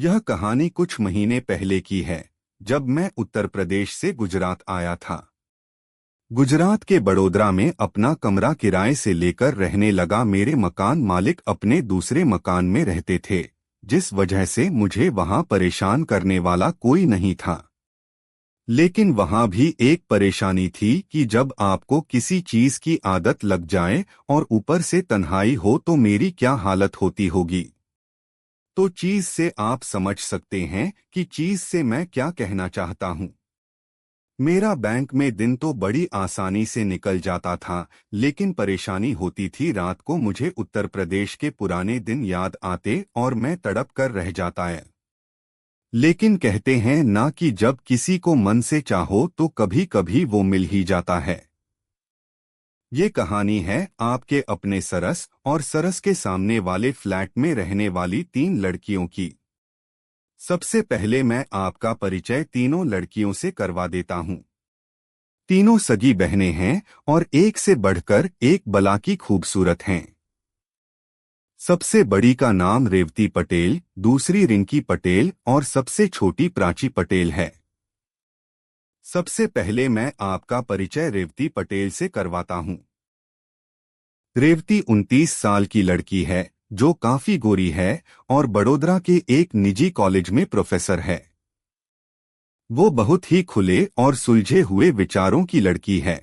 यह कहानी कुछ महीने पहले की है, जब मैं उत्तर प्रदेश से गुजरात आया था। गुजरात के बड़ोदरा में अपना कमरा किराए से लेकर रहने लगा। मेरे मकान मालिक अपने दूसरे मकान में रहते थे, जिस वजह से मुझे वहां परेशान करने वाला कोई नहीं था। लेकिन वहां भी एक परेशानी थी कि जब आपको किसी चीज की आदत लग जाए और ऊपर से तन्हाई हो तो मेरी क्या हालत होती होगी। तो चीज से आप समझ सकते हैं कि चीज से मैं क्या कहना चाहता हूं। मेरा बैंक में दिन तो बड़ी आसानी से निकल जाता था, लेकिन परेशानी होती थी रात को मुझे उत्तर प्रदेश के पुराने दिन याद आते और मैं तड़प कर रह जाता है। लेकिन कहते हैं ना कि जब किसी को मन से चाहो तो कभी कभी वो मिल ही जाता है। ये कहानी है आपके अपने सरस और सरस के सामने वाले फ्लैट में रहने वाली तीन लड़कियों की। सबसे पहले मैं आपका परिचय तीनों लड़कियों से करवा देता हूं। तीनों सगी बहनें हैं और एक से बढ़कर एक बला की खूबसूरत हैं। सबसे बड़ी का नाम रेवती पटेल, दूसरी रिंकी पटेल और सबसे छोटी प्राची पटेल है। सबसे पहले मैं आपका परिचय रेवती पटेल से करवाता हूं। रेवती 29 साल की लड़की है, जो काफी गोरी है और बड़ोदरा के एक निजी कॉलेज में प्रोफेसर है। वो बहुत ही खुले और सुलझे हुए विचारों की लड़की है।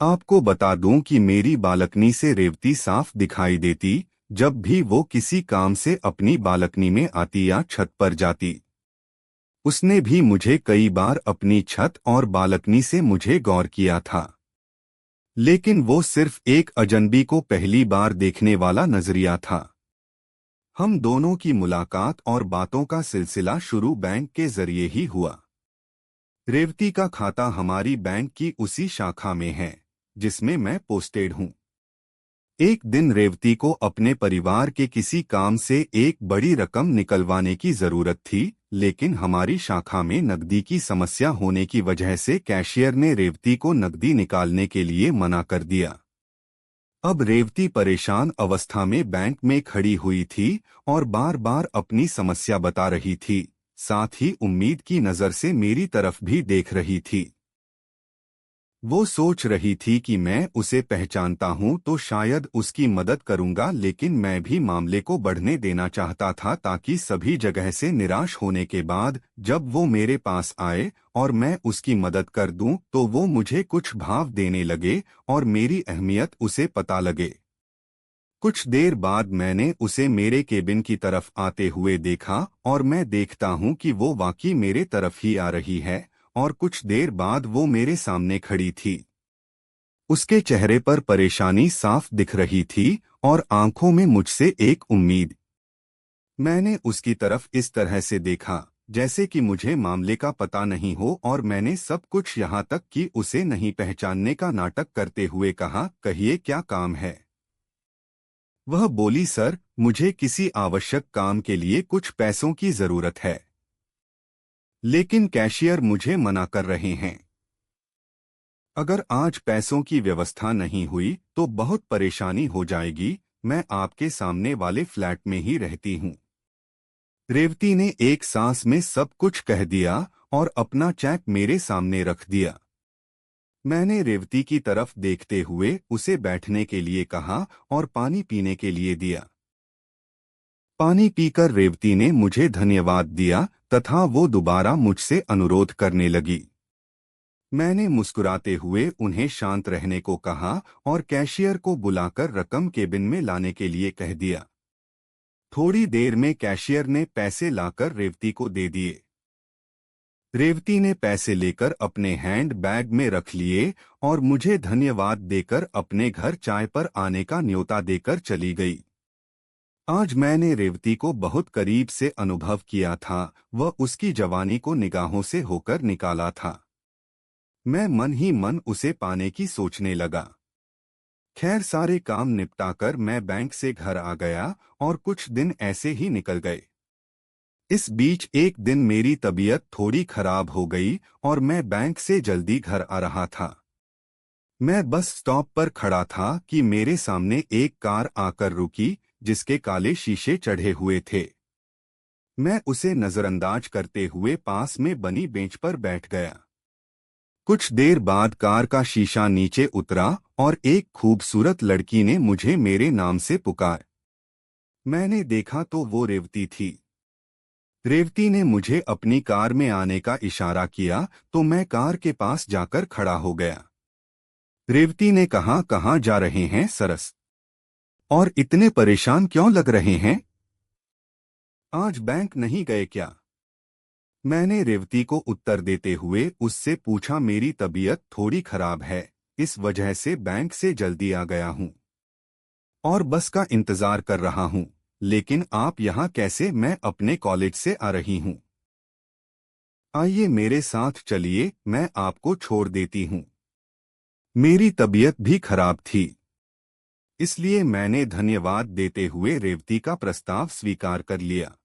आपको बता दूं कि मेरी बालकनी से रेवती साफ दिखाई देती, जब भी वो किसी काम से अपनी बालकनी में आती या छत पर जाती। उसने भी मुझे कई बार अपनी छत और बालकनी से मुझे गौर किया था। लेकिन वो सिर्फ एक अजनबी को पहली बार देखने वाला नजरिया था। हम दोनों की मुलाकात और बातों का सिलसिला शुरू बैंक के जरिए ही हुआ। रेवती का खाता हमारी बैंक की उसी शाखा में है, जिसमें मैं पोस्टेड हूँ। एक दिन रेवती को अपने परिवार के किसी काम से एक बड़ी रकम निकलवाने की जरूरत थी, लेकिन हमारी शाखा में नकदी की समस्या होने की वजह से कैशियर ने रेवती को नकदी निकालने के लिए मना कर दिया। अब रेवती परेशान अवस्था में बैंक में खड़ी हुई थी और बार बार अपनी समस्या बता रही थी, साथ ही उम्मीद की नजर से मेरी तरफ भी देख रही थी। वो सोच रही थी कि मैं उसे पहचानता हूं तो शायद उसकी मदद करूंगा, लेकिन मैं भी मामले को बढ़ने देना चाहता था ताकि सभी जगह से निराश होने के बाद जब वो मेरे पास आए और मैं उसकी मदद कर दूं तो वो मुझे कुछ भाव देने लगे और मेरी अहमियत उसे पता लगे। कुछ देर बाद मैंने उसे मेरे केबिन की तरफ आते हुए देखा और मैं देखता हूं कि वो वाकई मेरे तरफ ही आ रही है और कुछ देर बाद वो मेरे सामने खड़ी थी। उसके चेहरे पर परेशानी साफ दिख रही थी और आंखों में मुझसे एक उम्मीद। मैंने उसकी तरफ इस तरह से देखा जैसे कि मुझे मामले का पता नहीं हो और मैंने सब कुछ यहाँ तक कि उसे नहीं पहचानने का नाटक करते हुए कहा, कहिए क्या काम है। वह बोली, सर, मुझे किसी आवश्यक काम के लिए कुछ पैसों की जरूरत है, लेकिन कैशियर मुझे मना कर रहे हैं। अगर आज पैसों की व्यवस्था नहीं हुई तो बहुत परेशानी हो जाएगी। मैं आपके सामने वाले फ्लैट में ही रहती हूँ। रेवती ने एक सांस में सब कुछ कह दिया और अपना चेक मेरे सामने रख दिया। मैंने रेवती की तरफ देखते हुए उसे बैठने के लिए कहा और पानी पीने के लिए दिया। पानी पीकर रेवती ने मुझे धन्यवाद दिया तथा वो दोबारा मुझसे अनुरोध करने लगी। मैंने मुस्कुराते हुए उन्हें शांत रहने को कहा और कैशियर को बुलाकर रकम केबिन में लाने के लिए कह दिया। थोड़ी देर में कैशियर ने पैसे लाकर रेवती को दे दिए। रेवती ने पैसे लेकर अपने हैंड बैग में रख लिए और मुझे धन्यवाद देकर अपने घर चाय पर आने का न्योता देकर चली गई। आज मैंने रेवती को बहुत करीब से अनुभव किया था। वह उसकी जवानी को निगाहों से होकर निकाला था। मैं मन ही मन उसे पाने की सोचने लगा। खैर, सारे काम निपटाकर मैं बैंक से घर आ गया और कुछ दिन ऐसे ही निकल गए। इस बीच एक दिन मेरी तबीयत थोड़ी खराब हो गई और मैं बैंक से जल्दी घर आ रहा था। मैं बस स्टॉप पर खड़ा था कि मेरे सामने एक कार आकर रुकी, जिसके काले शीशे चढ़े हुए थे। मैं उसे नजरअंदाज करते हुए पास में बनी बेंच पर बैठ गया। कुछ देर बाद कार का शीशा नीचे उतरा और एक खूबसूरत लड़की ने मुझे मेरे नाम से पुकार। मैंने देखा तो वो रेवती थी। रेवती ने मुझे अपनी कार में आने का इशारा किया तो मैं कार के पास जाकर खड़ा हो गया। रेवती ने कहा, कहाँ जा रहे हैं सरस? और इतने परेशान क्यों लग रहे हैं? आज बैंक नहीं गए क्या? मैंने रेवती को उत्तर देते हुए उससे पूछा, मेरी तबीयत थोड़ी खराब है, इस वजह से बैंक से जल्दी आ गया हूँ और बस का इंतजार कर रहा हूँ। लेकिन आप यहाँ कैसे? मैं अपने कॉलेज से आ रही हूँ। आइए मेरे साथ चलिए, मैं आपको छोड़ देती हूँ। मेरी तबीयत भी खराब थी, इसलिए मैंने धन्यवाद देते हुए रेवती का प्रस्ताव स्वीकार कर लिया।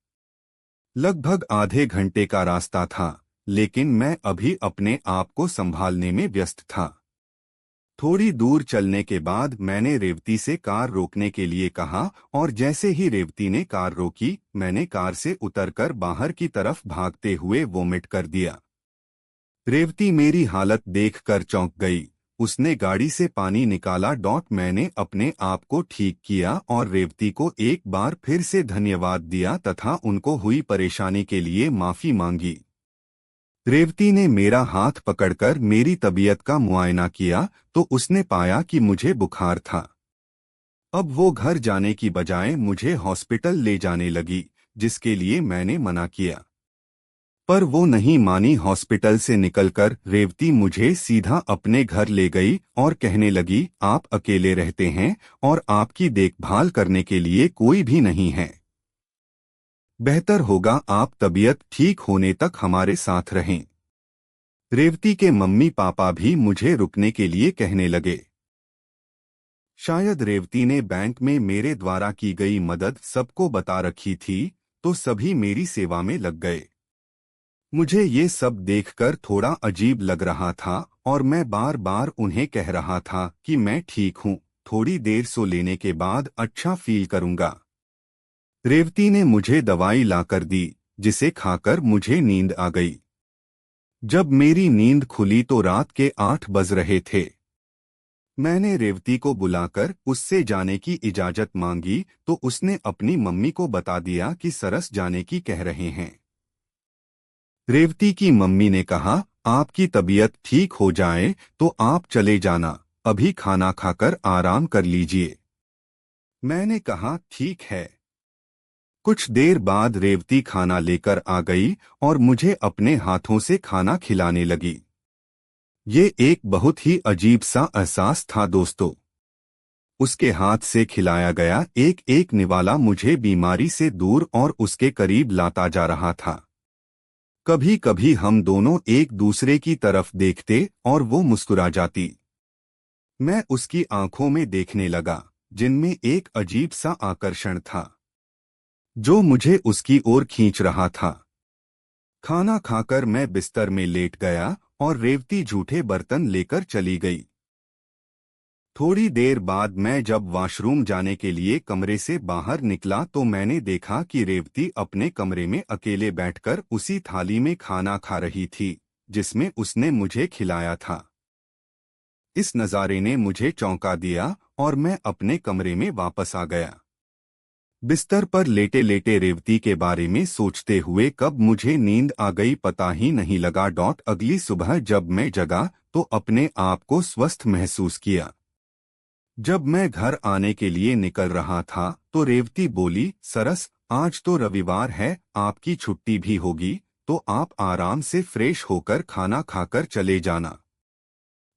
लगभग आधे घंटे का रास्ता था, लेकिन मैं अभी अपने आप को संभालने में व्यस्त था। थोड़ी दूर चलने के बाद मैंने रेवती से कार रोकने के लिए कहा और जैसे ही रेवती ने कार रोकी, मैंने कार से उतरकर बाहर की तरफ भागते हुए वोमिट कर दिया। रेवती मेरी हालत देखकर चौंक गई। उसने गाड़ी से पानी निकाला। मैंने अपने आप को ठीक किया और रेवती को एक बार फिर से धन्यवाद दिया तथा उनको हुई परेशानी के लिए माफी मांगी। रेवती ने मेरा हाथ पकड़कर मेरी तबीयत का मुआयना किया तो उसने पाया कि मुझे बुखार था। अब वो घर जाने की बजाय मुझे हॉस्पिटल ले जाने लगी, जिसके लिए मैंने मना किया, पर वो नहीं मानी। हॉस्पिटल से निकलकर रेवती मुझे सीधा अपने घर ले गई और कहने लगी, आप अकेले रहते हैं और आपकी देखभाल करने के लिए कोई भी नहीं है। बेहतर होगा आप तबीयत ठीक होने तक हमारे साथ रहें। रेवती के मम्मी पापा भी मुझे रुकने के लिए कहने लगे। शायद रेवती ने बैंक में मेरे द्वारा की गई मदद सबको बता रखी थी, तो सभी मेरी सेवा में लग गए। मुझे ये सब देखकर थोड़ा अजीब लग रहा था और मैं बार बार उन्हें कह रहा था कि मैं ठीक हूँ, थोड़ी देर सो लेने के बाद अच्छा फील करूँगा। रेवती ने मुझे दवाई लाकर दी, जिसे खाकर मुझे नींद आ गई। जब मेरी नींद खुली तो रात के 8 बज रहे थे। मैंने रेवती को बुलाकर उससे जाने की इजाजत मांगी तो उसने अपनी मम्मी को बता दिया कि सरस जाने की कह रहे हैं। रेवती की मम्मी ने कहा, आपकी तबीयत ठीक हो जाए तो आप चले जाना, अभी खाना खाकर आराम कर लीजिए। मैंने कहा, ठीक है। कुछ देर बाद रेवती खाना लेकर आ गई और मुझे अपने हाथों से खाना खिलाने लगी। ये एक बहुत ही अजीब सा एहसास था दोस्तों। उसके हाथ से खिलाया गया एक एक निवाला मुझे बीमारी से दूर और उसके करीब लाता जा रहा था। कभी कभी हम दोनों एक दूसरे की तरफ देखते और वो मुस्कुरा जाती। मैं उसकी आंखों में देखने लगा, जिनमें एक अजीब सा आकर्षण था, जो मुझे उसकी ओर खींच रहा था। खाना खाकर मैं बिस्तर में लेट गया और रेवती जूठे बर्तन लेकर चली गई। थोड़ी देर बाद मैं जब वॉशरूम जाने के लिए कमरे से बाहर निकला तो मैंने देखा कि रेवती अपने कमरे में अकेले बैठकर उसी थाली में खाना खा रही थी, जिसमें उसने मुझे खिलाया था। इस नज़ारे ने मुझे चौंका दिया और मैं अपने कमरे में वापस आ गया। बिस्तर पर लेटे लेटे रेवती के बारे में सोचते हुए कब मुझे नींद आ गई पता ही नहीं लगा। अगली सुबह जब मैं जगा तो अपने आप को स्वस्थ महसूस किया। जब मैं घर आने के लिए निकल रहा था तो रेवती बोली, सरस आज तो रविवार है, आपकी छुट्टी भी होगी, तो आप आराम से फ्रेश होकर खाना खाकर चले जाना।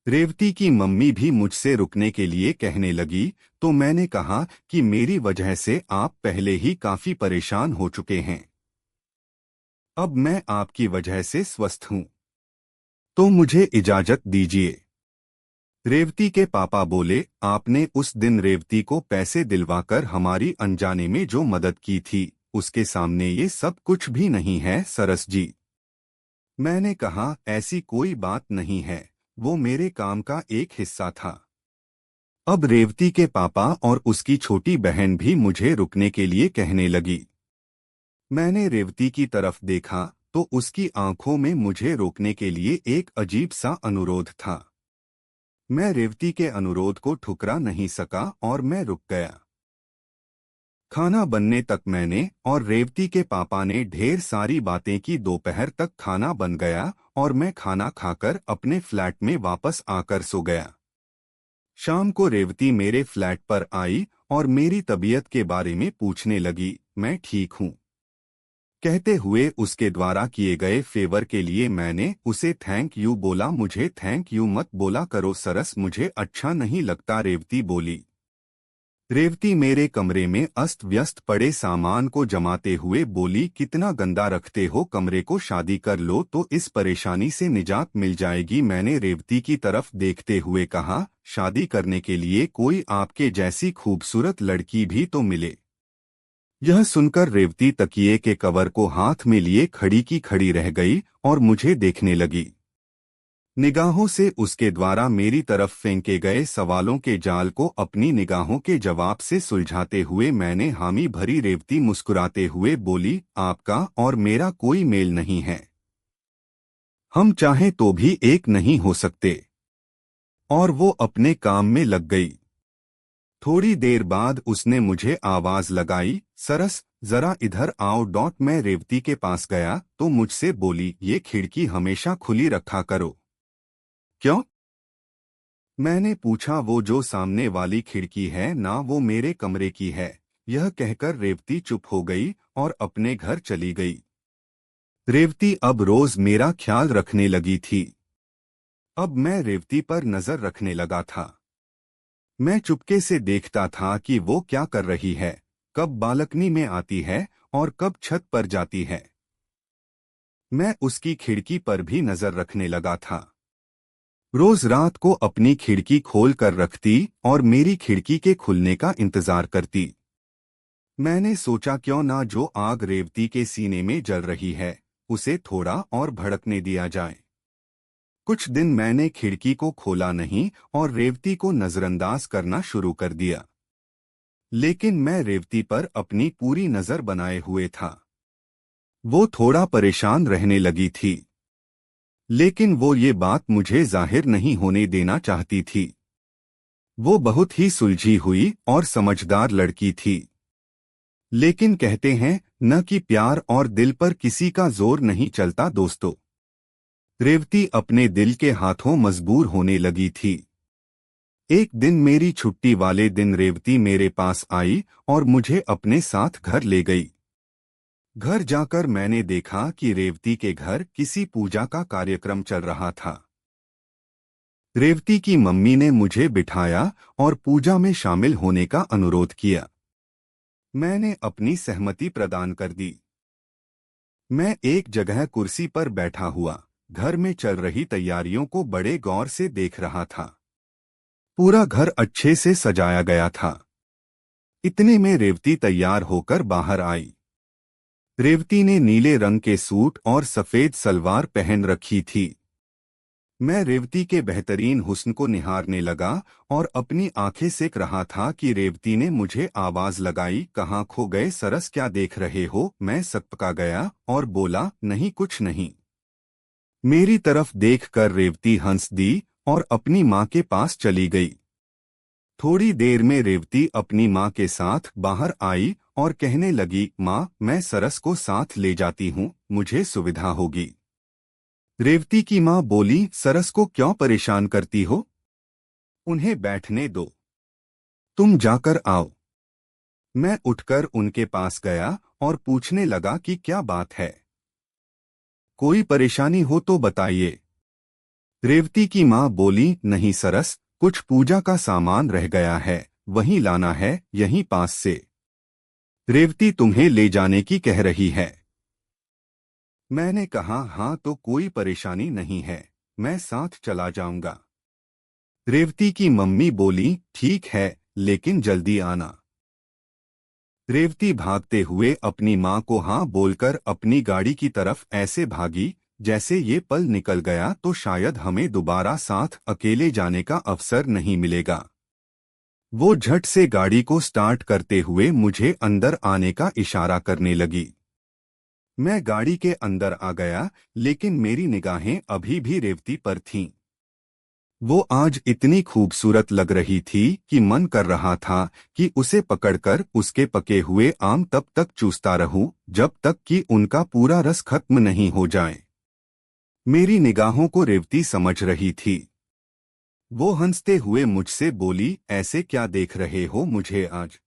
रेवती की मम्मी भी मुझसे रुकने के लिए कहने लगी, तो मैंने कहा कि मेरी वजह से आप पहले ही काफी परेशान हो चुके हैं। अब मैं आपकी वजह से स्वस्थ हूँ, तो मुझे इजाजत दीजिए। रेवती के पापा बोले, आपने उस दिन रेवती को पैसे दिलवाकर हमारी अनजाने में जो मदद की थी, उसके सामने ये सब कुछ भी नहीं है सरस जी। मैंने कहा, ऐसी कोई बात नहीं है, वो मेरे काम का एक हिस्सा था। अब रेवती के पापा और उसकी छोटी बहन भी मुझे रुकने के लिए कहने लगी। मैंने रेवती की तरफ देखा तो उसकी आंखों में मुझे रोकने के लिए एक अजीब सा अनुरोध था। मैं रेवती के अनुरोध को ठुकरा नहीं सका और मैं रुक गया। खाना बनने तक मैंने और रेवती के पापा ने ढेर सारी बातें की। दोपहर तक खाना बन गया और मैं खाना खाकर अपने फ्लैट में वापस आकर सो गया। शाम को रेवती मेरे फ्लैट पर आई और मेरी तबीयत के बारे में पूछने लगी। मैं ठीक हूँ कहते हुए उसके द्वारा किए गए फेवर के लिए मैंने उसे थैंक यू बोला। मुझे थैंक यू मत बोला करो सरस, मुझे अच्छा नहीं लगता, रेवती बोली। रेवती मेरे कमरे में अस्त व्यस्त पड़े सामान को जमाते हुए बोली, कितना गंदा रखते हो कमरे को, शादी कर लो तो इस परेशानी से निजात मिल जाएगी। मैंने रेवती की तरफ देखते हुए कहा, शादी करने के लिए कोई आपके जैसी खूबसूरत लड़की भी तो मिले। यह सुनकर रेवती तकिए के कवर को हाथ में लिए खड़ी की खड़ी रह गई और मुझे देखने लगी। निगाहों से उसके द्वारा मेरी तरफ फेंके गए सवालों के जाल को अपनी निगाहों के जवाब से सुलझाते हुए मैंने हामी भरी। रेवती मुस्कुराते हुए बोली, आपका और मेरा कोई मेल नहीं है, हम चाहें तो भी एक नहीं हो सकते। और वो अपने काम में लग गई। थोड़ी देर बाद उसने मुझे आवाज लगाई, सरस जरा इधर आओ। मैं रेवती के पास गया तो मुझसे बोली, ये खिड़की हमेशा खुली रखा करो। क्यों? मैंने पूछा। वो जो सामने वाली खिड़की है ना, वो मेरे कमरे की है। यह कहकर रेवती चुप हो गई और अपने घर चली गई। रेवती अब रोज मेरा ख्याल रखने लगी थी। अब मैं रेवती पर नजर रखने लगा था। मैं चुपके से देखता था कि वो क्या कर रही है, कब बालकनी में आती है और कब छत पर जाती है। मैं उसकी खिड़की पर भी नजर रखने लगा था। रोज रात को अपनी खिड़की खोल कर रखती और मेरी खिड़की के खुलने का इंतजार करती। मैंने सोचा क्यों ना जो आग रेवती के सीने में जल रही है उसे थोड़ा और भड़कने दिया जाए। कुछ दिन मैंने खिड़की को खोला नहीं और रेवती को नजरअंदाज करना शुरू कर दिया। लेकिन मैं रेवती पर अपनी पूरी नजर बनाए हुए था। वो थोड़ा परेशान रहने लगी थी, लेकिन वो ये बात मुझे जाहिर नहीं होने देना चाहती थी। वो बहुत ही सुलझी हुई और समझदार लड़की थी। लेकिन कहते हैं न कि प्यार और दिल पर किसी का जोर नहीं चलता दोस्तों। रेवती अपने दिल के हाथों मजबूर होने लगी थी। एक दिन मेरी छुट्टी वाले दिन रेवती मेरे पास आई और मुझे अपने साथ घर ले गई। घर जाकर मैंने देखा कि रेवती के घर किसी पूजा का कार्यक्रम चल रहा था। रेवती की मम्मी ने मुझे बिठाया और पूजा में शामिल होने का अनुरोध किया। मैंने अपनी सहमति प्रदान कर दी। मैं एक जगह कुर्सी पर बैठा हुआ घर में चल रही तैयारियों को बड़े गौर से देख रहा था। पूरा घर अच्छे से सजाया गया था। इतने में रेवती तैयार होकर बाहर आई। रेवती ने नीले रंग के सूट और सफेद सलवार पहन रखी थी। मैं रेवती के बेहतरीन हुस्न को निहारने लगा और अपनी आंखें सेक रहा था कि रेवती ने मुझे आवाज लगाई, कहाँ खो गए सरस, क्या देख रहे हो? मैं सकपका गया और बोला, नहीं कुछ नहीं। मेरी तरफ देखकर रेवती हंस दी और अपनी माँ के पास चली गई। थोड़ी देर में रेवती अपनी माँ के साथ बाहर आई और कहने लगी, माँ मैं सरस को साथ ले जाती हूँ, मुझे सुविधा होगी। रेवती की माँ बोली, सरस को क्यों परेशान करती हो? उन्हें बैठने दो, तुम जाकर आओ। मैं उठकर उनके पास गया और पूछने लगा कि क्या बात है, कोई परेशानी हो तो बताइए। रेवती की माँ बोली, नहीं सरस, कुछ पूजा का सामान रह गया है, वहीं लाना है, यहीं पास से। रेवती तुम्हें ले जाने की कह रही है। मैंने कहा, हाँ तो कोई परेशानी नहीं है, मैं साथ चला जाऊंगा। रेवती की मम्मी बोली, ठीक है, लेकिन जल्दी आना। रेवती भागते हुए अपनी माँ को हाँ बोलकर अपनी गाड़ी की तरफ ऐसे भागी जैसे ये पल निकल गया तो शायद हमें दोबारा साथ अकेले जाने का अवसर नहीं मिलेगा। वो झट से गाड़ी को स्टार्ट करते हुए मुझे अंदर आने का इशारा करने लगी। मैं गाड़ी के अंदर आ गया, लेकिन मेरी निगाहें अभी भी रेवती पर थीं। वो आज इतनी खूबसूरत लग रही थी कि मन कर रहा था कि उसे पकड़कर उसके पके हुए आम तब तक चूसता रहूं जब तक कि उनका पूरा रस खत्म नहीं हो जाए। मेरी निगाहों को रेवती समझ रही थी। वो हंसते हुए मुझसे बोली, ऐसे क्या देख रहे हो मुझे आज?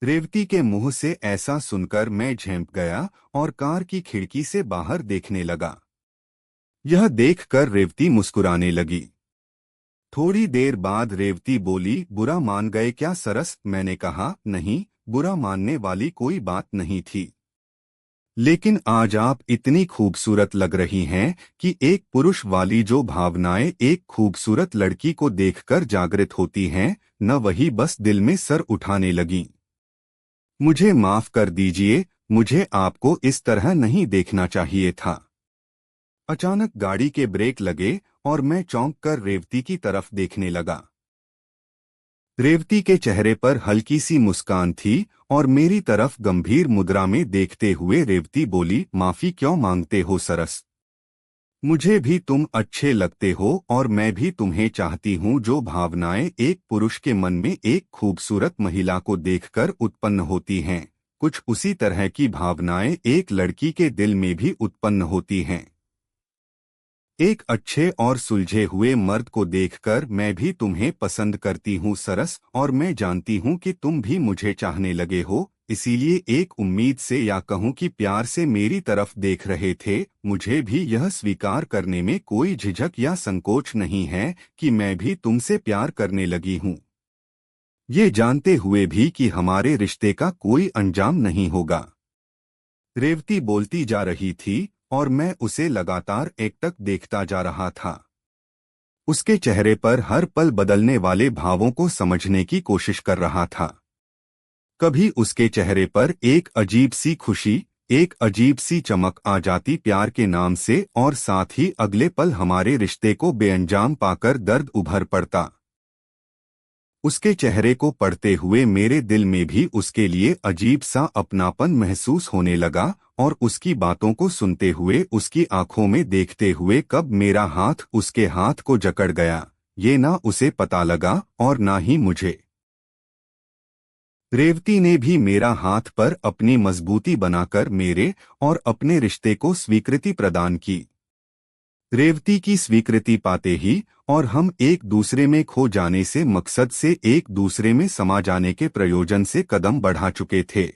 रेवती के मुंह से ऐसा सुनकर मैं झेंप गया और कार की खिड़की से बाहर देखने लगा। यह देखकर रेवती मुस्कुराने लगी। थोड़ी देर बाद रेवती बोली, बुरा मान गए क्या सरस? मैंने कहा, नहीं, बुरा मानने वाली कोई बात नहीं थी। लेकिन आज आप इतनी खूबसूरत लग रही हैं कि एक पुरुष वाली जो भावनाएं एक खूबसूरत लड़की को देखकर जागृत होती हैं, न वही बस दिल में सर उठाने लगीं। मुझे माफ कर दीजिए, मुझे आपको इस तरह नहीं देखना चाहिए था। अचानक गाड़ी के ब्रेक लगे और मैं चौंक कर रेवती की तरफ देखने लगा। रेवती के चेहरे पर हल्की सी मुस्कान थी और मेरी तरफ गंभीर मुद्रा में देखते हुए रेवती बोली, माफी क्यों मांगते हो सरस? मुझे भी तुम अच्छे लगते हो और मैं भी तुम्हें चाहती हूँ। जो भावनाएं एक पुरुष के मन में एक खूबसूरत महिला को देखकर उत्पन्न होती हैं, कुछ उसी तरह की भावनाएं एक लड़की के दिल में भी उत्पन्न होती हैं। एक अच्छे और सुलझे हुए मर्द को देखकर मैं भी तुम्हें पसंद करती हूँ सरस, और मैं जानती हूँ कि तुम भी मुझे चाहने लगे हो, इसीलिए एक उम्मीद से या कहूँ कि प्यार से मेरी तरफ देख रहे थे। मुझे भी यह स्वीकार करने में कोई झिझक या संकोच नहीं है कि मैं भी तुमसे प्यार करने लगी हूँ, ये जानते हुए भी कि हमारे रिश्ते का कोई अंजाम नहीं होगा। रेवती बोलती जा रही थी और मैं उसे लगातार एकटक देखता जा रहा था, उसके चेहरे पर हर पल बदलने वाले भावों को समझने की कोशिश कर रहा था। कभी उसके चेहरे पर एक अजीब सी खुशी, एक अजीब सी चमक आ जाती प्यार के नाम से, और साथ ही अगले पल हमारे रिश्ते को बेअंजाम पाकर दर्द उभर पड़ता। उसके चेहरे को पढ़ते हुए मेरे दिल में भी उसके लिए अजीब सा अपनापन महसूस होने लगा, और उसकी बातों को सुनते हुए उसकी आंखों में देखते हुए कब मेरा हाथ उसके हाथ को जकड़ गया, ये ना उसे पता लगा और ना ही मुझे। रेवती ने भी मेरा हाथ पर अपनी मजबूती बनाकर मेरे और अपने रिश्ते को स्वीकृति प्रदान की। रेवती की स्वीकृति पाते ही और हम एक दूसरे में खो जाने से मकसद से एक दूसरे में समा जाने के प्रयोजन से कदम बढ़ा चुके थे।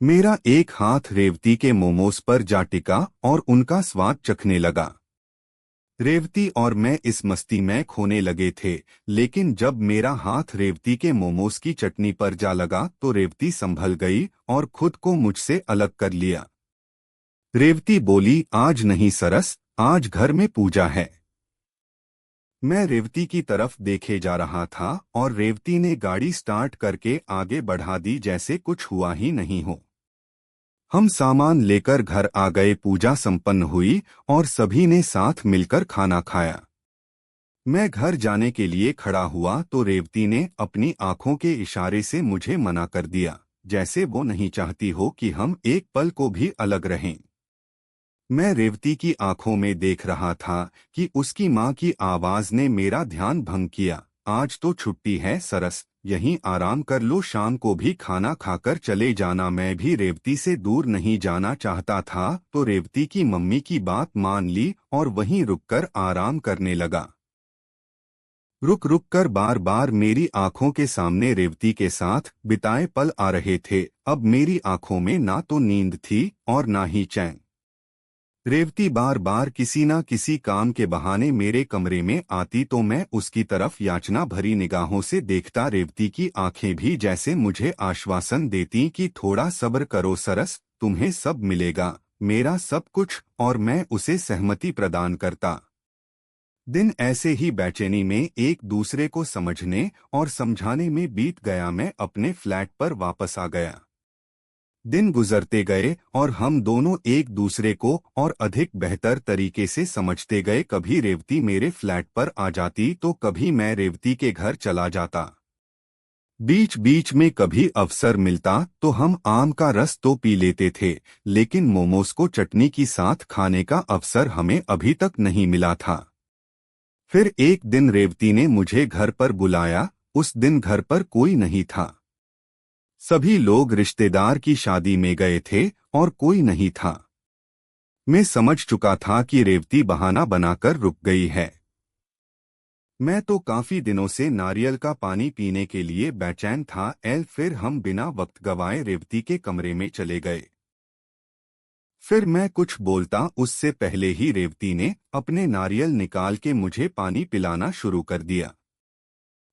मेरा एक हाथ रेवती के मोमोस पर जा टिका और उनका स्वाद चखने लगा। रेवती और मैं इस मस्ती में खोने लगे थे, लेकिन जब मेरा हाथ रेवती के मोमोस की चटनी पर जा लगा तो रेवती संभल गई और खुद को मुझसे अलग कर लिया। रेवती बोली, आज नहीं सरस, आज घर में पूजा है। मैं रेवती की तरफ देखे जा रहा था और रेवती ने गाड़ी स्टार्ट करके आगे बढ़ा दी जैसे कुछ हुआ ही नहीं हो। हम सामान लेकर घर आ गए, पूजा संपन्न हुई और सभी ने साथ मिलकर खाना खाया। मैं घर जाने के लिए खड़ा हुआ तो रेवती ने अपनी आंखों के इशारे से मुझे मना कर दिया, जैसे वो नहीं चाहती हो कि हम एक पल को भी अलग रहें। मैं रेवती की आंखों में देख रहा था कि उसकी माँ की आवाज ने मेरा ध्यान भंग किया, आज तो छुट्टी है सरस, यहीं आराम कर लो, शाम को भी खाना खाकर चले जाना। मैं भी रेवती से दूर नहीं जाना चाहता था तो रेवती की मम्मी की बात मान ली और वहीं रुककर आराम करने लगा। रुक रुक कर बार बार मेरी आंखों के सामने रेवती के साथ बिताए पल आ रहे थे। अब मेरी आंखों में ना तो नींद थी और ना ही चैन। रेवती बार बार किसी न किसी काम के बहाने मेरे कमरे में आती तो मैं उसकी तरफ याचना भरी निगाहों से देखता। रेवती की आंखें भी जैसे मुझे आश्वासन देती कि थोड़ा सब्र करो सरस, तुम्हें सब मिलेगा, मेरा सब कुछ, और मैं उसे सहमति प्रदान करता। दिन ऐसे ही बेचैनी में एक दूसरे को समझने और समझाने में बीत गया। मैं अपने फ्लैट पर वापस आ गया। दिन गुजरते गए और हम दोनों एक दूसरे को और अधिक बेहतर तरीके से समझते गए। कभी रेवती मेरे फ्लैट पर आ जाती तो कभी मैं रेवती के घर चला जाता। बीच बीच में कभी अवसर मिलता तो हम आम का रस तो पी लेते थे, लेकिन मोमोज को चटनी के साथ खाने का अवसर हमें अभी तक नहीं मिला था। फिर एक दिन रेवती ने मुझे घर पर बुलाया। उस दिन घर पर कोई नहीं था। सभी लोग रिश्तेदार की शादी में गए थे और कोई नहीं था। मैं समझ चुका था कि रेवती बहाना बनाकर रुक गई है। मैं तो काफी दिनों से नारियल का पानी पीने के लिए बेचैन था। फिर हम बिना वक्त गवाए रेवती के कमरे में चले गए। फिर मैं कुछ बोलता उससे पहले ही रेवती ने अपने नारियल निकाल के मुझे पानी पिलाना शुरू कर दिया।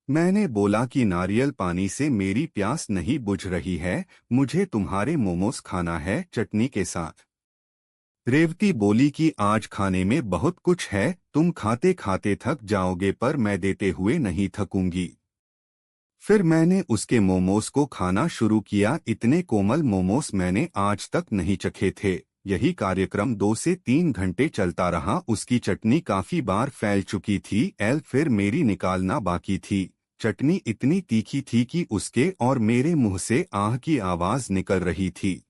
मैंने बोला कि नारियल पानी से मेरी प्यास नहीं बुझ रही है, मुझे तुम्हारे मोमोज खाना है चटनी के साथ। रेवती बोली कि आज खाने में बहुत कुछ है, तुम खाते खाते थक जाओगे पर मैं देते हुए नहीं थकूंगी। फिर मैंने उसके मोमोज को खाना शुरू किया। इतने कोमल मोमोज मैंने आज तक नहीं चखे थे। यही कार्यक्रम 2 से 3 घंटे चलता रहा। उसकी चटनी काफी बार फैल चुकी थी। फिर मेरी निकालना बाकी थी। चटनी इतनी तीखी थी कि उसके और मेरे मुंह से आह की आवाज निकल रही थी।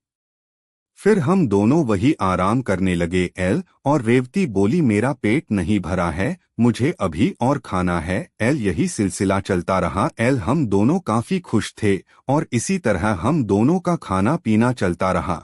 फिर हम दोनों वही आराम करने लगे। और रेवती बोली मेरा पेट नहीं भरा है, मुझे अभी और खाना है। यही सिलसिला चलता रहा। हम दोनों काफी खुश थे और इसी तरह हम दोनों का खाना पीना चलता रहा।